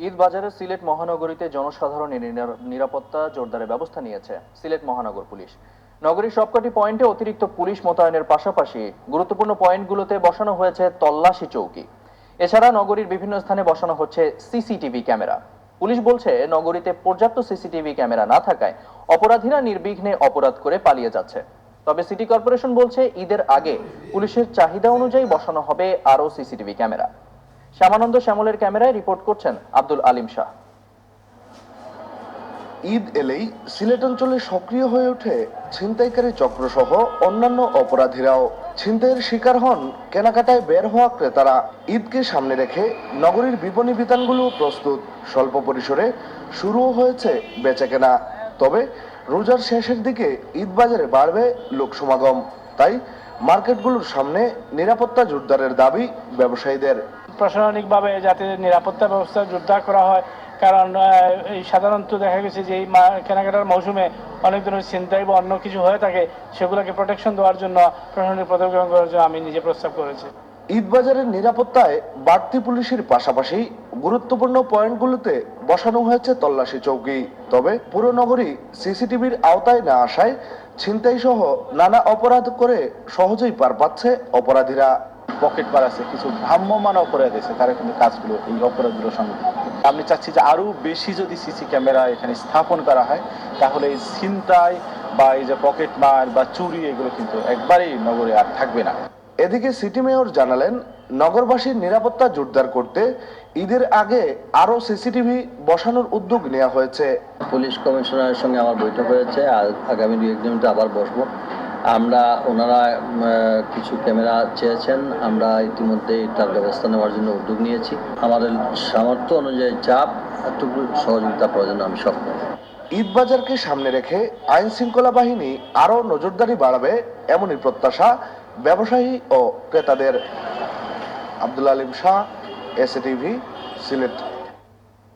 ঈদ বাজারে সিলেট মহানগরীতে জনসাধারণের নিরাপত্তা জোরদারের ব্যবস্থা নিয়েছে সিলেট মহানগর পুলিশ। নগরীর সবকটি পয়েন্টে অতিরিক্ত পুলিশ মোতায়েনের পাশাপাশি গুরুত্বপূর্ণ পয়েন্টগুলোতে বসানো হয়েছে তল্লাশি চৌকি। এছাড়া নগরীর বিভিন্ন স্থানে বসানো হচ্ছে সিসিটিভি ক্যামেরা। পুলিশ বলছে, নগরীতে পর্যাপ্ত সিসিটিভি ক্যামেরা না থাকায় অপরাধীরা নির্বিঘ্নে অপরাধ করে পালিয়ে যাচ্ছে। তবে সিটি কর্পোরেশন বলছে, ঈদের আগে পুলিশের চাহিদা অনুযায়ী বসানো হবে আরও সিসিটিভি ক্যামেরা। শ্যামানন্দ শ্যামলের ক্যামেরায় রিপোর্ট করছেন আব্দুল আলিম শাহ। ঈদ এলেই সিলেট অঞ্চলে সক্রিয় হয়ে ওঠে ছিনতাইকারী চক্র সহ অন্যান্য অপরাধীরাও। ছিনতাইয়ের শিকার হন কেনাকাটায় বের হওয়া ক্রেতারা। ঈদকে সামনে রেখে নগরীর বিপণী বিতানগুলো প্রস্তুত। স্বল্প পরিসরে শুরুও হয়েছে বেচাকেনা। তবে রোজার শেষের দিকে ঈদ বাজারে বাড়বে লোক সমাগম। তাই মার্কেটগুলোর সামনে নিরাপত্তা জোরদারের দাবি ব্যবসায়ীদের। প্রশাসনিকভাবে যাতে নিরাপত্তা ব্যবস্থা জোরদার করা হয়, কারণ সাধারণত দেখা গেছে যে এই কেনাকাটার মৌসুমে অনেক ধরনের ছিনতাই বা অন্য কিছু হয়ে থাকে, সেগুলোকে প্রোটেকশন দেওয়ার জন্য প্রশাসনিক পদক্ষেপ গ্রহণ করার জন্য আমি নিজে প্রস্তাব করেছি। ঈদ বাজারের নিরাপত্তায় বাড়তি পুলিশের পাশাপাশি গুরুত্বপূর্ণ পয়েন্টগুলোতে বসানো হয়েছে তল্লাশি চৌকি। তবে পুরো নগরী সিসিটিভির আওতায় না আসায় ছিনতাই সহ নানা অপরাধ করে সহজেই পার পাচ্ছে অপরাধীরা। পকেট মার আছে, কিছু ভ্রাম্যমান অপরাধ আছে, তারা কিন্তু কাজগুলো এই অপরাধগুলোর সঙ্গে। আমি চাচ্ছি যে আরো বেশি যদি সিসি ক্যামেরা এখানে স্থাপন করা হয়, তাহলে এই ছিনতাই বা এই যে পকেট মার বা চুরি, এগুলো কিন্তু একবারেই নগরে আর থাকবে না। এদিকে সিটি মেয়র জানালেন, নগরবাসীর নিরাপত্তা জোরদার করতে ঈদের আগে আরো সিসিটিভি বসানোর উদ্যোগ নেওয়া হয়েছে। পুলিশ কমিশনারের সঙ্গে আমার বৈঠক হয়েছে, আগামী 2-1 দিনে আবার বসবো। ওনারা কিছু ক্যামেরা চেয়েছেন, আমরা ইতিমধ্যে তার ব্যবস্থা নেওয়ার জন্য উদ্যোগ নিয়েছি। আমাদের সামর্থ্য অনুযায়ী চাপ এতটুকু সহযোগিতা প্রয়োজন আমি সক্ষম। ঈদ বাজারকে সামনে রেখে আইন শৃঙ্খলা বাহিনী আরো নজরদারি বাড়াবে, এমনই প্রত্যাশা ব্যবসায়ী ও ক্রেতাদের। Abdul Alim Shah, SA TV, Sylhet.